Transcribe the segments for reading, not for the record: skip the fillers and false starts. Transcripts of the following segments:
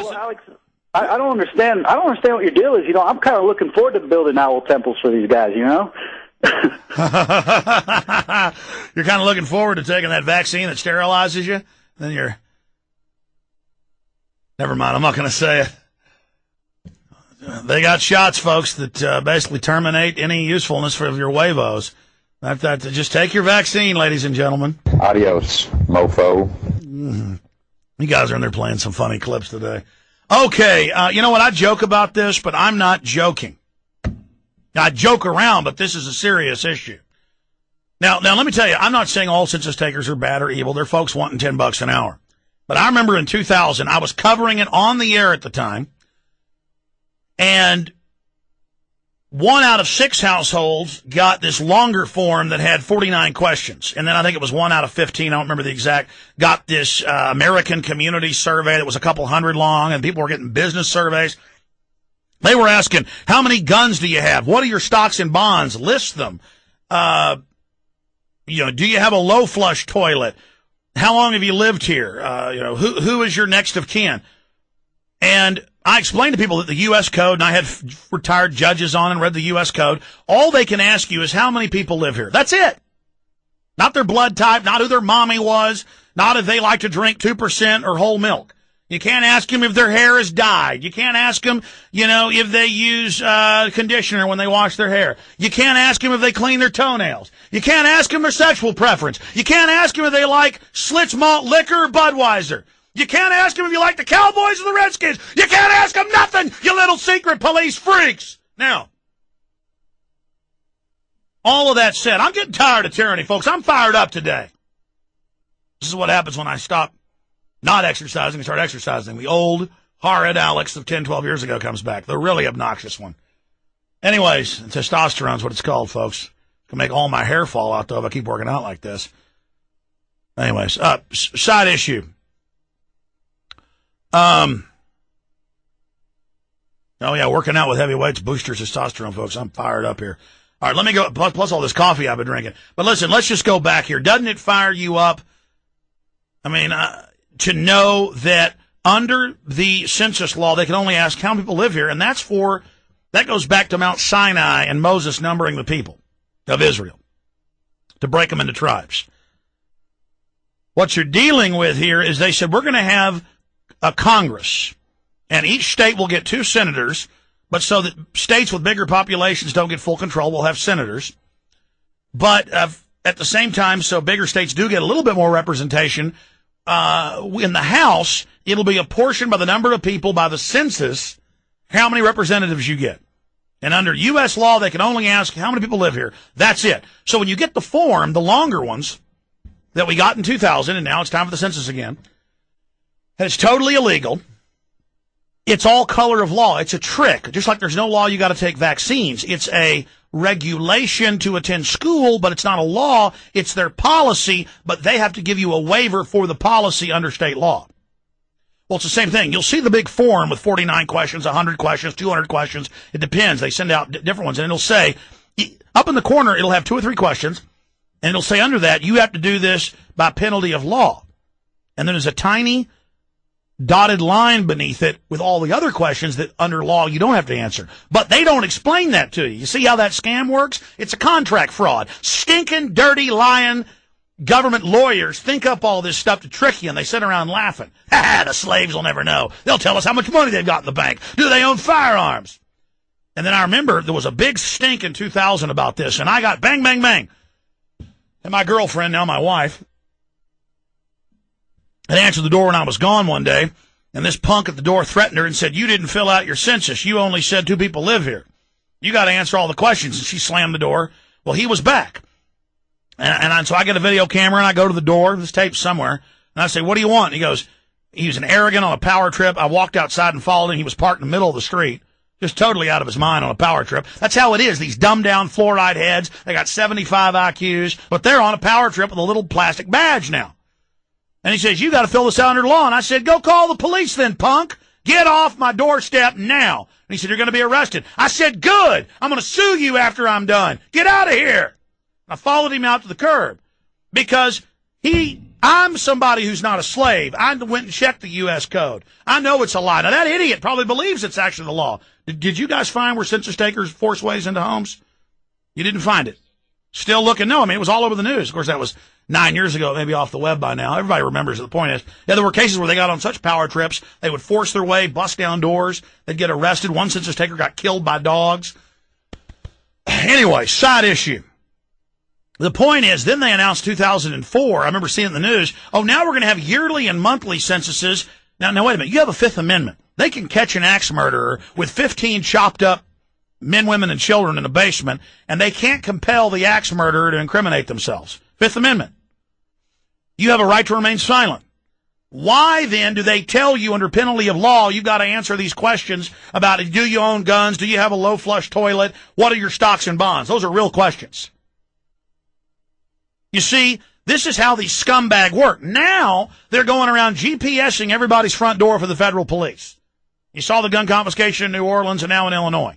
Well, Alex, I don't understand. I don't understand what your deal is. I'm kind of looking forward to building owl temples for these guys. You're kind of looking forward to taking that vaccine that sterilizes you. Then you're. Never mind. I'm not going to say it. They got shots, folks, that basically terminate any usefulness for your huevos. Just take your vaccine, ladies and gentlemen. Adios, mofo. You guys are in there playing some funny clips today. Okay, you know what? I joke about this, but I'm not joking. I joke around, but this is a serious issue. Now, let me tell you, I'm not saying all census takers are bad or evil. They're folks wanting $10 an hour. But I remember in 2000, I was covering it on the air at the time, and 1 out of 6 households got this longer form that had 49 questions. And then I think it was 1 out of 15, I don't remember the exact, got this American Community Survey that was a couple hundred long, and people were getting business surveys. They were asking, how many guns do you have? What are your stocks and bonds? List them. Do you have a low flush toilet? How long have you lived here? Who is your next of kin? And I explained to people that the U.S. Code, and I had retired judges on and read the U.S. Code, all they can ask you is how many people live here. That's it. Not their blood type, not who their mommy was, not if they like to drink 2% or whole milk. You can't ask them if their hair is dyed. You can't ask them, if they use conditioner when they wash their hair. You can't ask them if they clean their toenails. You can't ask them their sexual preference. You can't ask them if they like Schlitz malt liquor or Budweiser. You can't ask them if you like the Cowboys or the Redskins. You can't ask them nothing, you little secret police freaks. Now, all of that said, I'm getting tired of tyranny, folks. I'm fired up today. This is what happens when I stop not exercising and start exercising. The old, horrid Alex of 10, 12 years ago comes back. The really obnoxious one. Anyways, testosterone's what it's called, folks. It can make all my hair fall out, though, if I keep working out like this. Anyways, side issue. Oh, yeah, working out with heavy weights boosters testosterone, folks. I'm fired up here. All right, let me go, plus all this coffee I've been drinking. But listen, let's just go back here. Doesn't it fire you up? I mean, to know that under the census law, they can only ask how many people live here, and that goes back to Mount Sinai and Moses numbering the people of Israel to break them into tribes. What you're dealing with here is they said, we're going to have a Congress, and each state will get 2 senators, but so that states with bigger populations don't get full control, we'll have senators. But at the same time, so bigger states do get a little bit more representation, in the House, it'll be apportioned by the number of people by the census, how many representatives you get. And under U.S. law, they can only ask how many people live here. That's it. So when you get the form, the longer ones that we got in 2000, and now it's time for the census again, and it's totally illegal. It's all color of law. It's a trick. Just like there's no law you got to take vaccines. It's a regulation to attend school, but it's not a law. It's their policy, but they have to give you a waiver for the policy under state law. Well, it's the same thing. You'll see the big form with 49 questions, 100 questions, 200 questions. It depends. They send out different ones, and it'll say, up in the corner, it'll have 2 or 3 questions, and it'll say under that, you have to do this by penalty of law. And then there's a tiny dotted line beneath it with all the other questions that under law you don't have to answer. But they don't explain that to you. You see how that scam works? It's a contract fraud. Stinking, dirty, lying government lawyers think up all this stuff to trick you, and they sit around laughing. Ha, the slaves will never know. They'll tell us how much money they've got in the bank. Do they own firearms? And then I remember there was a big stink in 2000 about this, and I got bang, bang, bang. And my girlfriend, now my wife, had answered the door when I was gone one day, and this punk at the door threatened her and said, you didn't fill out your census. You only said 2 people live here. You got to answer all the questions. And she slammed the door. Well, he was back. And so I get a video camera, and I go to the door. This tape's somewhere. And I say, what do you want? And he goes, he was an arrogant on a power trip. I walked outside and followed him. He was parked in the middle of the street, just totally out of his mind on a power trip. That's how it is. These dumbed-down fluoride heads, they got 75 IQs, but they're on a power trip with a little plastic badge now. And he says, you got to fill this out under law. And I said, go call the police then, punk. Get off my doorstep now. And he said, you're going to be arrested. I said, good. I'm going to sue you after I'm done. Get out of here. I followed him out to the curb because he I'm somebody who's not a slave. I went and checked the U.S. code. I know it's a lie. Now, that idiot probably believes it's actually the law. Did you guys find where census takers force ways into homes? You didn't find it. Still looking? No, I mean, it was all over the news. Of course, that was 9 years ago, maybe off the web by now. Everybody remembers it. The point is, yeah, there were cases where they got on such power trips, they would force their way, bust down doors, they'd get arrested. One census taker got killed by dogs. Anyway, side issue. The point is, then they announced 2004. I remember seeing it in the news. Oh, now we're going to have yearly and monthly censuses. Now, wait a minute. You have a Fifth Amendment. They can catch an axe murderer with 15 chopped up men, women, and children in a basement, and they can't compel the axe murderer to incriminate themselves. Fifth Amendment. You have a right to remain silent. Why, then, do they tell you under penalty of law you've got to answer these questions about do you own guns, do you have a low-flush toilet, what are your stocks and bonds? Those are real questions. You see, this is how these scumbag work. Now, they're going around GPSing everybody's front door for the federal police. You saw the gun confiscation in New Orleans and now in Illinois.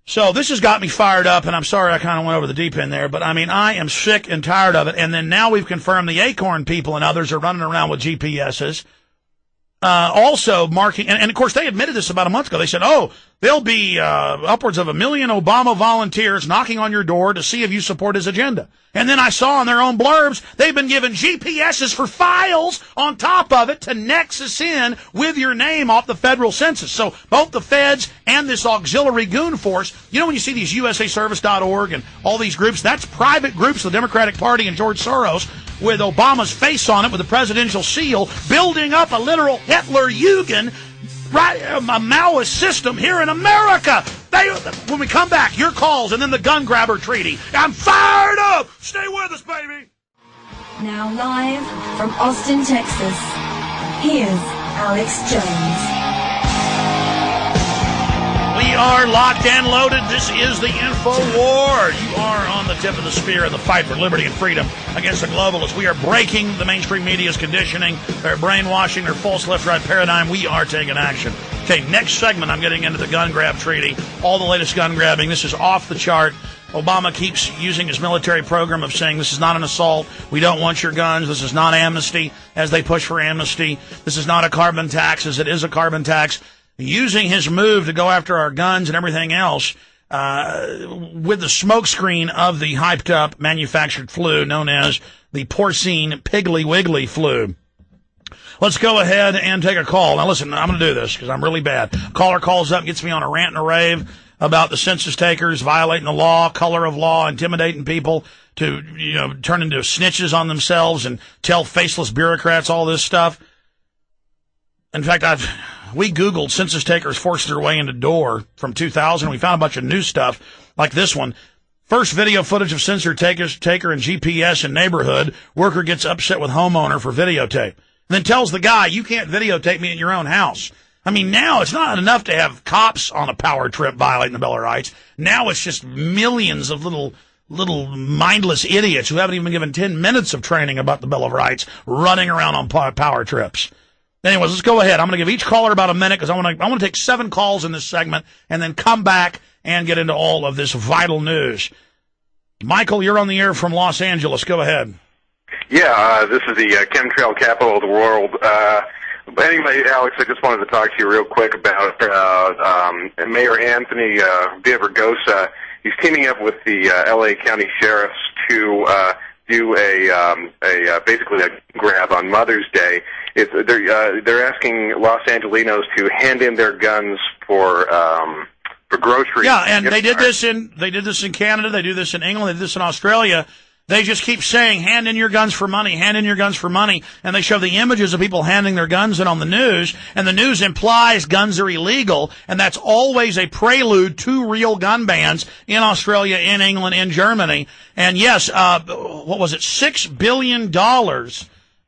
So this has got me fired up, and I'm sorry I kind of went over the deep end there, but I mean, I am sick and tired of it. And then now we've confirmed the Acorn people and others are running around with GPSs. Also marking, and of course they admitted this about a month ago. They said, oh, there'll be upwards of 1 million Obama volunteers knocking on your door to see if you support his agenda. And then I saw in their own blurbs, they've been given GPSs for files on top of it to nexus in with your name off the federal census. So both the feds and this auxiliary goon force, you know when you see these USAservice.org and all these groups, that's private groups of the Democratic Party and George Soros with Obama's face on it with the presidential seal, building up a literal Hitler-Jugend, right, a Maoist system here in America. When we come back, your calls and then the gun grabber treaty. I'm fired up. Stay with us, baby. Now live from Austin, Texas, here's Alex Jones. We are locked and loaded. This is the Info War. You are on the tip of the spear of the fight for liberty and freedom against the globalists. We are breaking the mainstream media's conditioning, their brainwashing, their false left-right paradigm. We are taking action. Okay, next segment, I'm getting into the gun grab treaty, all the latest gun grabbing. This is off the chart. Obama keeps using his military program of saying this is not an assault. We don't want your guns. This is not amnesty as they push for amnesty. This is not a carbon tax as it is a carbon tax. Using his move to go after our guns and everything else with the smokescreen of the hyped-up manufactured flu known as the porcine piggly wiggly flu. Let's go ahead and take a call. Now, listen, I'm going to do this because I'm really bad. Caller calls up, gets me on a rant and a rave about the census takers violating the law, color of law, intimidating people to, turn into snitches on themselves and tell faceless bureaucrats all this stuff. In fact, we Googled census takers forced their way into door from 2000. We found a bunch of new stuff like this one. First video footage of census taker and GPS in neighborhood. Worker gets upset with homeowner for videotape. And then tells the guy, you can't videotape me in your own house. I mean, now it's not enough to have cops on a power trip violating the Bill of Rights. Now it's just millions of little mindless idiots who haven't even been given 10 minutes of training about the Bill of Rights running around on power trips. Anyways, let's go ahead. I'm going to give each caller about a minute because I want to take 7 calls in this segment and then come back and get into all of this vital news. Michael, you're on the air from Los Angeles. Go ahead. Yeah, this is the chemtrail capital of the world. But anyway, Alex, I just wanted to talk to you real quick about Mayor Anthony Villaraigosa. He's teaming up with the L.A. County Sheriffs to do basically a grab on Mother's Day. They're asking Los Angelinos to hand in their guns for groceries. Yeah, and they did this in Canada. They do this in England. They do this in Australia. They just keep saying, hand in your guns for money, hand in your guns for money. And they show the images of people handing their guns in on the news. And the news implies guns are illegal. And that's always a prelude to real gun bans in Australia, in England, in Germany. And yes, what was it? $6 billion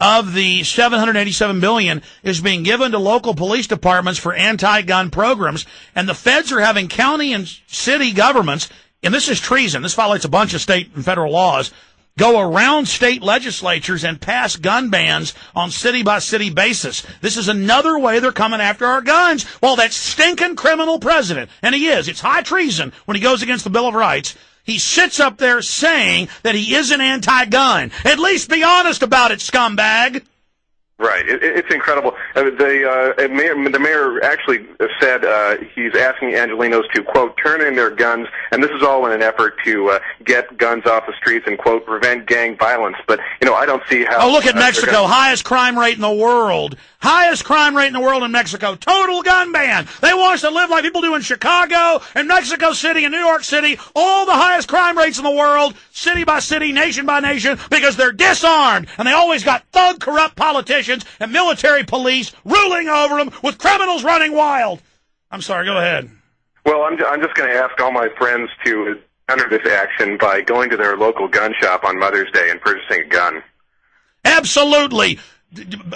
of the $787 billion is being given to local police departments for anti-gun programs. And the feds are having county and city governments, and this is treason, this violates a bunch of state and federal laws, go around state legislatures and pass gun bans on city-by-city basis. This is another way they're coming after our guns. Well, that stinking criminal president, and he is, it's high treason when he goes against the Bill of Rights. He sits up there saying that he isn't anti-gun. At least be honest about it, scumbag. Right. It's incredible. The mayor actually said he's asking Angelenos to, quote, turn in their guns, and this is all in an effort to get guns off the streets and, quote, prevent gang violence. But, I don't see how... Oh, look at Mexico. Highest crime rate in the world. Highest crime rate in the world in Mexico. Total gun ban. They want us to live like people do in Chicago and Mexico City and New York City. All the highest crime rates in the world, city by city, nation by nation, because they're disarmed. And they always got thug, corrupt politicians and military police ruling over them with criminals running wild. I'm sorry, go ahead. Well, I'm just going to ask all my friends to counter this action by going to their local gun shop on Mother's Day and purchasing a gun. Absolutely.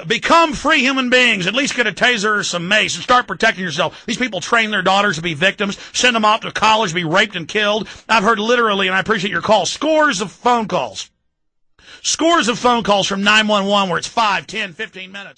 Become free human beings. At least get a taser or some mace and start protecting yourself. These people train their daughters to be victims, send them off to college to be raped and killed. I've heard literally, and I appreciate your call, scores of phone calls. Scores of phone calls from 911 where it's 5, 10, 15 minutes.